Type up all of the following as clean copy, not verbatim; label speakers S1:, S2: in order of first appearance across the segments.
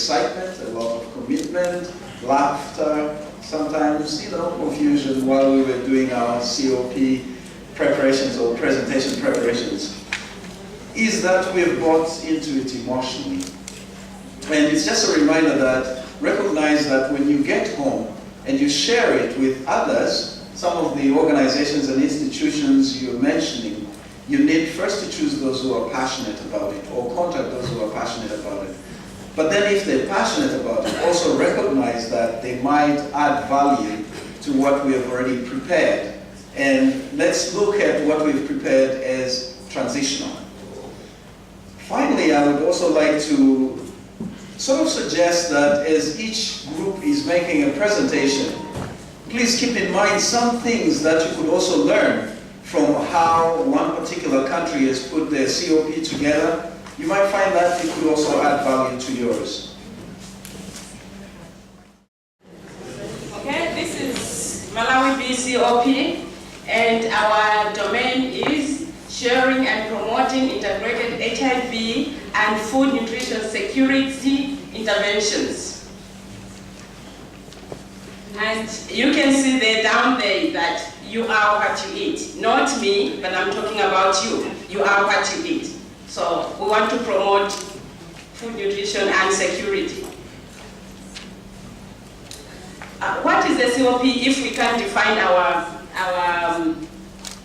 S1: excitement, a lot of commitment, laughter, sometimes, confusion while we were doing our COP preparations or presentation preparations, is that we've bought into it emotionally. And it's just a reminder that recognize that when you get home and you share it with others, some of the organizations and institutions you're mentioning, you need first to choose those who are passionate about it or contact those who are passionate about it. But then if they're passionate about it, also recognize that they might add value to what we have already prepared. And let's look at what we've prepared as transitional. Finally, I would also like to sort of suggest that as each group is making a presentation, please keep in mind some things that you could also learn from how one particular country has put their COP together. You might find that it could also add value to yours.
S2: Okay, this is Malawi COP, and our domain is sharing and promoting integrated HIV and food nutrition security interventions. And you can see there down there that you are what you eat. Not me, but I'm talking about you. You are what you eat. So we want to promote food nutrition and security. What is a COP if we can define our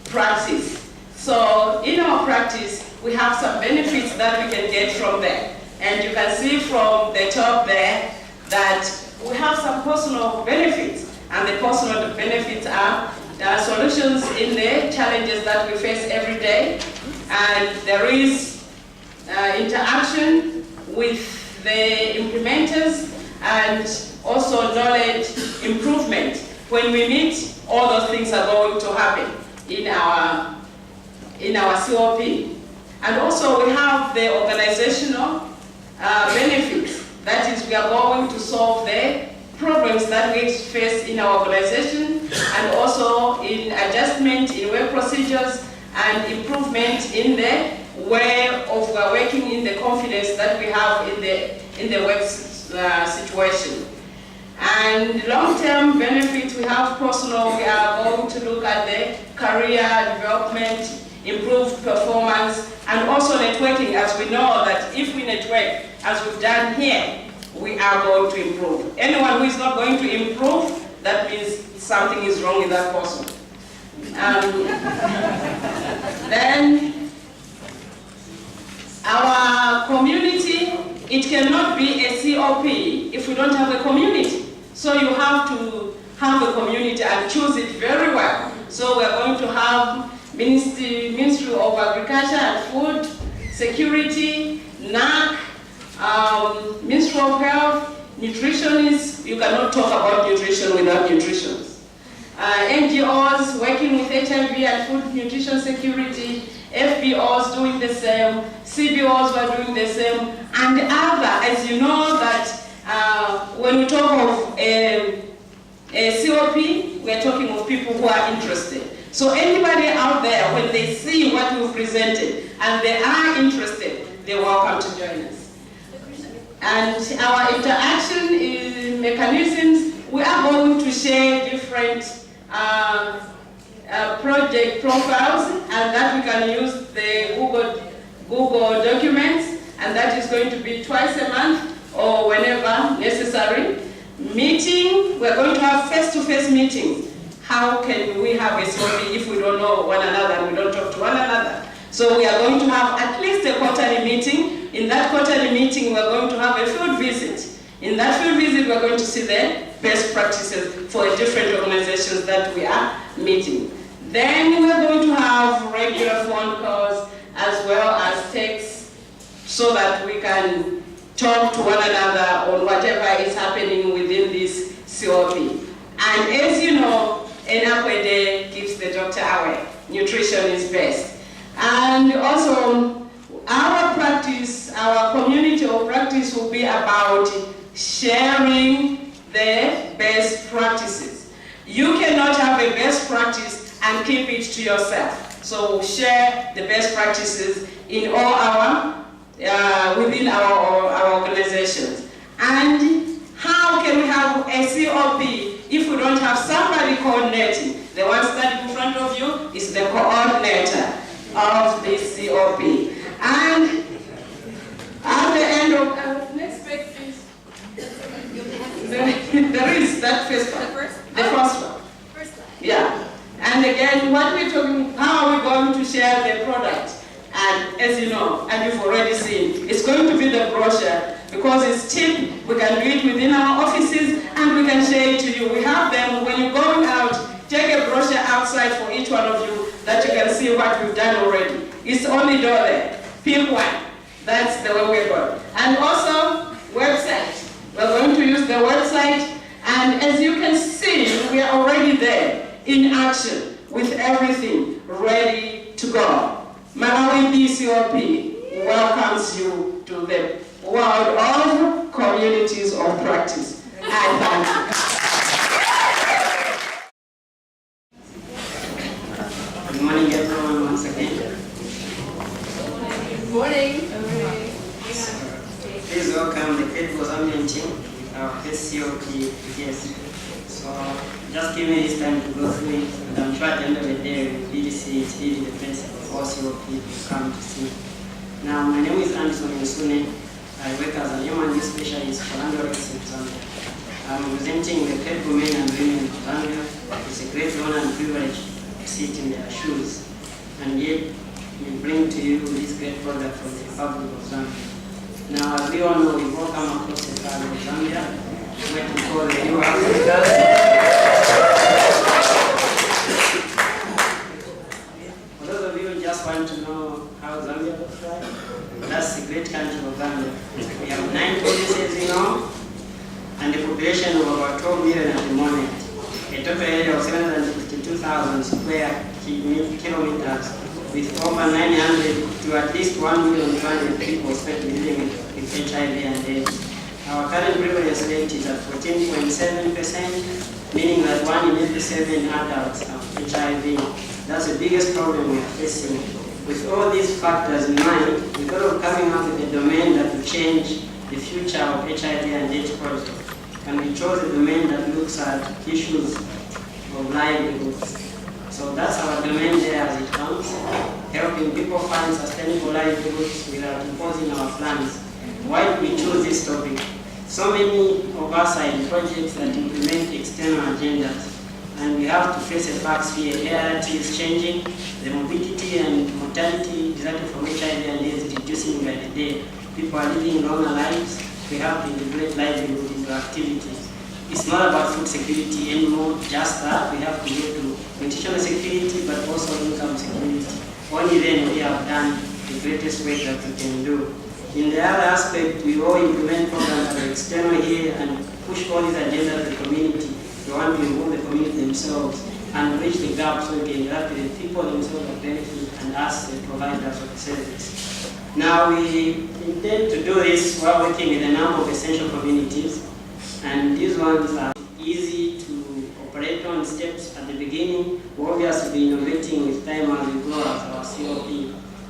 S2: practice? So in our practice, we have some benefits that we can get from there. And you can see from the top there that we have some personal benefits. And the personal benefits are there are solutions in the challenges that we face every day. And there is interaction with the implementers and also knowledge improvement. When we meet, all those things are going to happen in our COP. And also we have the organizational benefits. That is, we are going to solve the problems that we face in our organization, and also in adjustment in work procedures and improvement in the way of working, in the confidence that we have in the work situation. And long-term benefits, we have personal. We are going to look at the career development, improved performance, and also networking, as we know that if we network, as we've done here, we are going to improve. Anyone who is not going to improve, that means something is wrong with that person. Then our community, it cannot be a COP if we don't have a community. So you have to have a community and choose it very well. So we're going to have Ministry of Agriculture and Food Security, NAC, Ministry of Health, nutritionists. You cannot talk about nutrition without nutritionists. NGOs working with HIV and food nutrition security, FBOs doing the same, CBOs were doing the same, and other. As you know that when we talk of a COP, we're talking of people who are interested. So anybody out there, when they see what we've presented and they are interested, they're welcome to join us. And our interaction mechanisms, we are going to share different project profiles, and that we can use the Google documents, and that is going to be twice a month or whenever necessary. Meeting, we're going to have face-to-face meetings. How can we have a COP if we don't know one another and we don't talk to one another? So we are going to have at least a quarterly meeting. In that quarterly meeting, we're going to have a field visit. In that field visit, we're going to see the best practices for different organizations that we are meeting. Then we're going to have regular phone calls as well as texts so that we can talk to one another on whatever is happening within this COP. And as you know, an apple a day keeps the doctor away. Nutrition is best. And also, our practice, our community of practice will be about sharing the best practices. You cannot have a best practice and keep it to yourself. So share the best practices in all our, within our organizations. And how can we have a COP if we don't have somebody coordinating? The one standing in front of you is the coordinator of this COP. And at the end of next page, please. There is that first one. The first one. Yeah. And again, what we're talking, how are we going to share the product? And as you know, and you've already seen, it's going to be the brochure because it's cheap. We can do it within our offices and we can share it to you. We have them when you're going out. Take a brochure outside for each one of you that you can see what we've done already. It's only door there. Pick one. That's the way we're going. And also, website. We're going to use the website. And as you can see, we are already there in action with everything ready to go. Malawi COP welcomes you to the world of communities of practice. I thank you.
S3: Good morning, everyone, once again.
S2: Good morning.
S3: Please welcome the critical Zambian team, our first COP guest. So, just give me this time to go through it, and I'm sure at the end of the day, we'll really see it's really the best of all COP to come to see. Now, my name is Anderson Yusune. I work as an human specialist for Airways in Zambia. I'm representing the critical men and women of Zambia. It's a great honor and privilege to sit in their shoes, and yet we bring to you this great product from the Republic of Zambia. Now, as we all know, we've all come across the flag of Zambia, what we call the New Africa. For those of you who just want to know how Zambia looks like, that's the great country of Zambia. We have 9 provinces, you know, and the population of about 12 million at the moment. A total area of 752,000 square kilometers, with over 900 to at least 1,200,000 people expected living with HIV and AIDS. Our current prevalence rate is at 14.7%, meaning that 1 in every 7 adults have HIV. That's the biggest problem we are facing. With all these factors in mind, we thought of coming up with a domain that will change the future of HIV and AIDS project. And we chose a domain that looks at issues of livelihoods. So that's our domain there as it comes, helping people find sustainable livelihoods without imposing our plans. Why did we choose this topic? So many of us are in projects that implement external agendas, and we have to face the facts here. Reality is changing, the morbidity and mortality resulting from HIV and AIDS is reducing by the day. People are living longer lives. We have to integrate livelihood into activities. It's not about food security anymore, just that. We have to go to nutritional security, but also income security. Only then we have done the greatest work that we can do. In the other aspect, we all implement programs that are external here and push all these agendas to the community. We want to involve the community themselves and bridge the gap so we can interact with the people themselves that benefit and us, the providers of the service. Now, we intend to do this while working with a number of essential communities, and these ones are easy to operate on steps at the beginning. We'll obviously be innovating with time as we grow as our COP.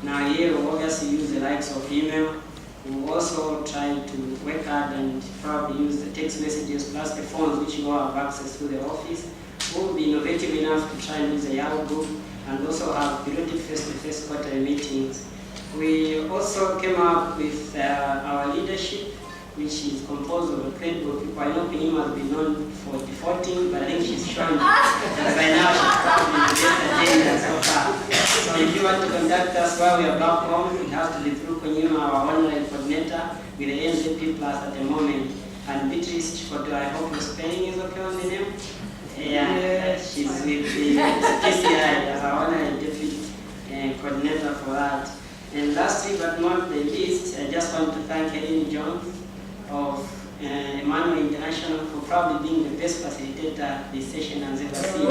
S3: Now here we'll obviously use the likes of email. We'll also try to work hard and probably use the text messages plus the phones which you all have access to the office. We'll be innovative enough to try and use a Yahoo group and also have periodic face-to-face quarterly meetings. We also came up with our leadership, which is composed of a great group of people. I know Pinima has been known for defaulting, but I think she's shown that by now she's probably the best agenda so far. So if you want to contact us while we are back home, we have to be through Pinima, our online coordinator, with the NZP Plus at the moment. And Beatrice, I hope your spelling is okay on the name? Yeah, she's with the TCI as our online deputy coordinator for that. And lastly but not the least, I just want to thank Helen Jones of Emmanuel International for probably being the best facilitator this session has ever seen.